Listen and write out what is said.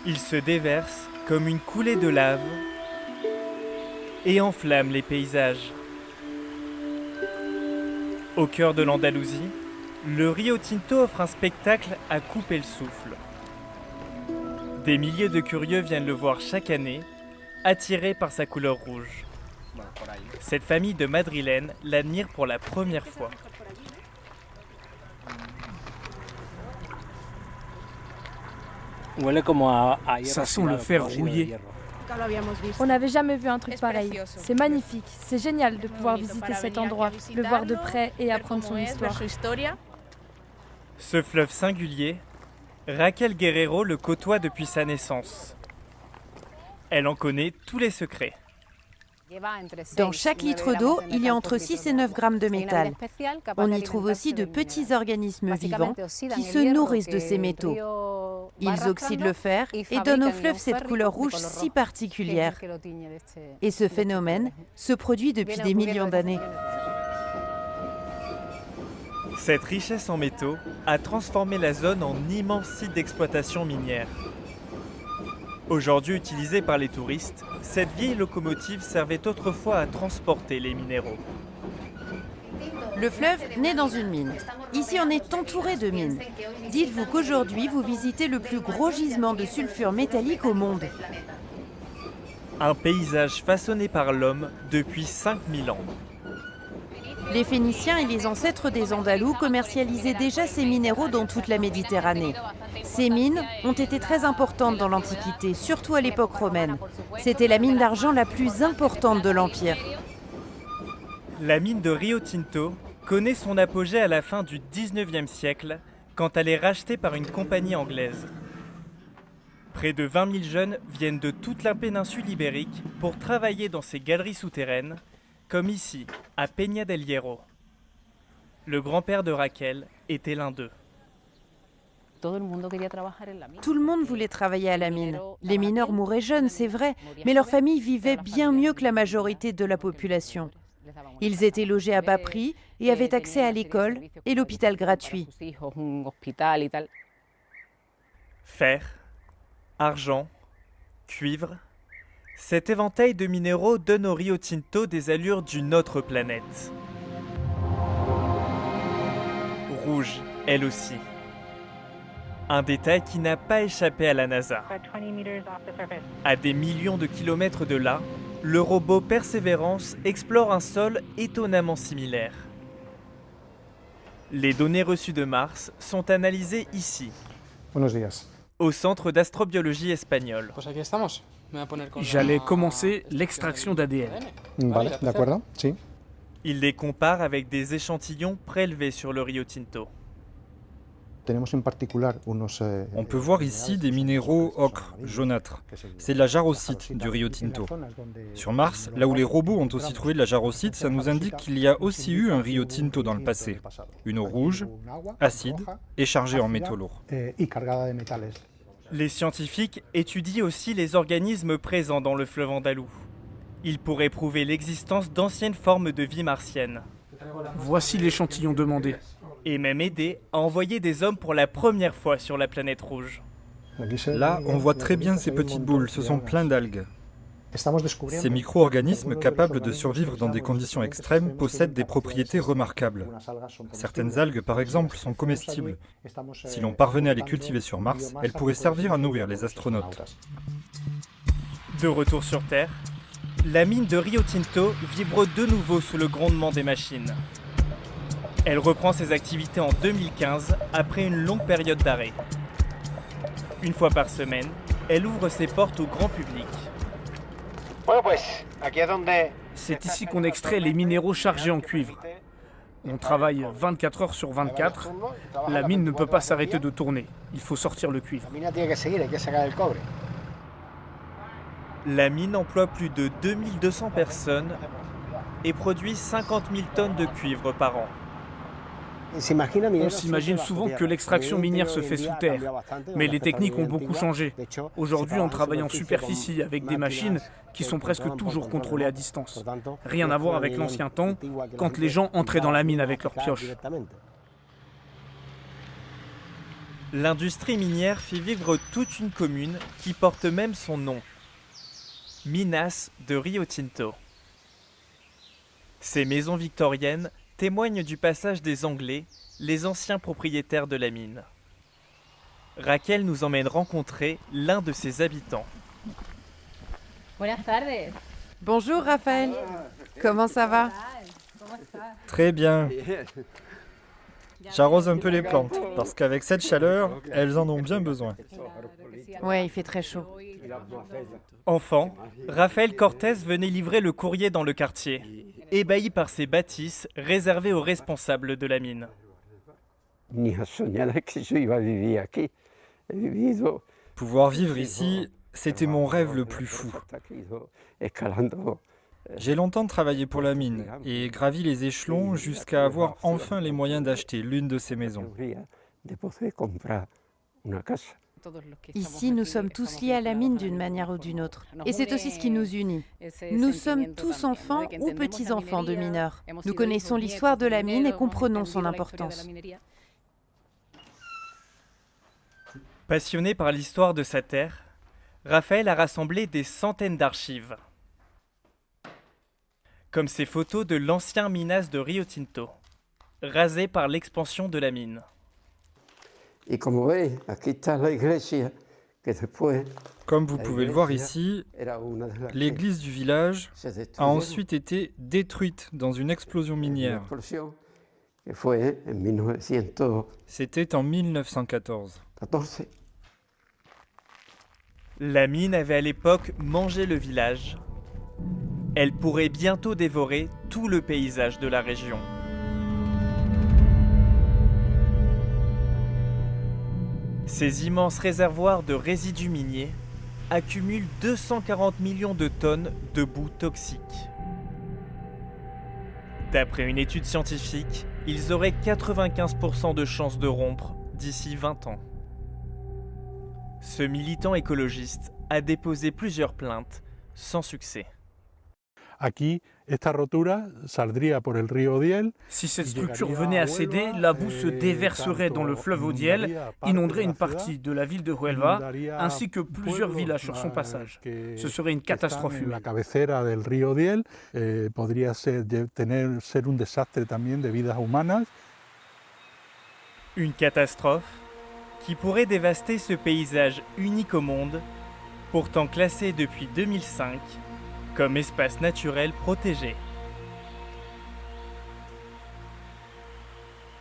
Il se déverse comme une coulée de lave et enflamme les paysages. Au cœur de l'Andalousie, le Rio Tinto offre un spectacle à couper le souffle. Des milliers de curieux viennent le voir chaque année, attirés par sa couleur rouge. Cette famille de Madrilènes l'admire pour la première fois. Ça sent le fer rouillé. On n'avait jamais vu un truc pareil. C'est magnifique, c'est génial de pouvoir visiter cet endroit, le voir de près et apprendre son histoire. Ce fleuve singulier, Raquel Guerrero le côtoie depuis sa naissance. Elle en connaît tous les secrets. Dans chaque litre d'eau, il y a entre 6 et 9 grammes de métal. On y trouve aussi de petits organismes vivants qui se nourrissent de ces métaux. Ils oxydent le fer et donnent au fleuve cette couleur rouge si particulière. Et ce phénomène se produit depuis des millions d'années. Cette richesse en métaux a transformé la zone en immense site d'exploitation minière. Aujourd'hui utilisée par les touristes, cette vieille locomotive servait autrefois à transporter les minéraux. Le fleuve naît dans une mine. Ici, on est entouré de mines. Dites-vous qu'aujourd'hui, vous visitez le plus gros gisement de sulfure métallique au monde. Un paysage façonné par l'homme depuis 5000 ans. Les Phéniciens et les ancêtres des Andalous commercialisaient déjà ces minéraux dans toute la Méditerranée. Ces mines ont été très importantes dans l'Antiquité, surtout à l'époque romaine. C'était la mine d'argent la plus importante de l'Empire. La mine de Rio Tinto connaît son apogée à la fin du 19e siècle, quand elle est rachetée par une compagnie anglaise. Près de 20 000 jeunes viennent de toute la péninsule ibérique pour travailler dans ces galeries souterraines, comme ici, à Peña del Hierro. Le grand-père de Raquel était l'un d'eux. Tout le monde voulait travailler à la mine. Les mineurs mouraient jeunes, c'est vrai, mais leurs familles vivaient bien mieux que la majorité de la population. Ils étaient logés à bas prix et avaient accès à l'école et l'hôpital gratuit. Fer, argent, cuivre, cet éventail de minéraux donne au Rio Tinto des allures d'une autre planète. Rouge, elle aussi. Un détail qui n'a pas échappé à la NASA. À des millions de kilomètres de là, le robot Perseverance explore un sol étonnamment similaire. Les données reçues de Mars sont analysées ici, au Centre d'astrobiologie espagnol. J'allais commencer l'extraction d'ADN. Il les compare avec des échantillons prélevés sur le Rio Tinto. On peut voir ici des minéraux ocre, jaunâtres. C'est de la jarosite du Rio Tinto. Sur Mars, là où les robots ont aussi trouvé de la jarosite, ça nous indique qu'il y a aussi eu un Rio Tinto dans le passé. Une eau rouge, acide et chargée en métaux lourds. Les scientifiques étudient aussi les organismes présents dans le fleuve andalou. Ils pourraient prouver l'existence d'anciennes formes de vie martienne. Voici l'échantillon demandé. Et même aider à envoyer des hommes pour la première fois sur la planète rouge. Là, on voit très bien ces petites boules, ce sont plein d'algues. Ces micro-organismes capables de survivre dans des conditions extrêmes possèdent des propriétés remarquables. Certaines algues, par exemple, sont comestibles. Si l'on parvenait à les cultiver sur Mars, elles pourraient servir à nourrir les astronautes. De retour sur Terre, la mine de Rio Tinto vibre de nouveau sous le grondement des machines. Elle reprend ses activités en 2015 après une longue période d'arrêt. Une fois par semaine, elle ouvre ses portes au grand public. C'est ici qu'on extrait les minéraux chargés en cuivre. On travaille 24 heures sur 24. La mine ne peut pas s'arrêter de tourner. Il faut sortir le cuivre. La mine emploie plus de 2200 personnes et produit 50 000 tonnes de cuivre par an. On s'imagine souvent que l'extraction minière se fait sous terre, mais les techniques ont beaucoup changé. Aujourd'hui, on travaille en superficie avec des machines qui sont presque toujours contrôlées à distance. Rien à voir avec l'ancien temps, quand les gens entraient dans la mine avec leurs pioches. L'industrie minière fit vivre toute une commune qui porte même son nom, Minas de Rio Tinto. Ces maisons victoriennes témoignent du passage des Anglais, les anciens propriétaires de la mine. Raquel nous emmène rencontrer l'un de ses habitants. Bonjour Raphaël, comment ça va? Très bien. J'arrose un peu les plantes, parce qu'avec cette chaleur, elles en ont bien besoin. Ouais, il fait très chaud. Enfant, Rafael Cortés venait livrer le courrier dans le quartier, ébahi par ces bâtisses réservées aux responsables de la mine. Pouvoir vivre ici, c'était mon rêve le plus fou. J'ai longtemps travaillé pour la mine et gravi les échelons jusqu'à avoir enfin les moyens d'acheter l'une de ces maisons. Ici, nous sommes tous liés à la mine d'une manière ou d'une autre. Et c'est aussi ce qui nous unit. Nous sommes tous enfants ou petits-enfants de mineurs. Nous connaissons l'histoire de la mine et comprenons son importance. Passionné par l'histoire de sa terre, Raphaël a rassemblé des centaines d'archives. Comme ces photos de l'ancien Minas de Rio Tinto, rasé par l'expansion de la mine. Comme vous pouvez le voir ici, l'église du village a ensuite été détruite dans une explosion minière. C'était en 1914. La mine avait à l'époque mangé le village. Elle pourrait bientôt dévorer tout le paysage de la région. Ces immenses réservoirs de résidus miniers accumulent 240 millions de tonnes de boue toxique. D'après une étude scientifique, ils auraient 95% de chances de rompre d'ici 20 ans. Ce militant écologiste a déposé plusieurs plaintes sans succès. Si cette structure venait à céder, la boue se déverserait dans le fleuve Odiel, inonderait une partie de la ville de Huelva, ainsi que plusieurs villages sur son passage. Ce serait une catastrophe humaine. Une catastrophe qui pourrait dévaster ce paysage unique au monde, pourtant classé depuis 2005 comme espace naturel protégé.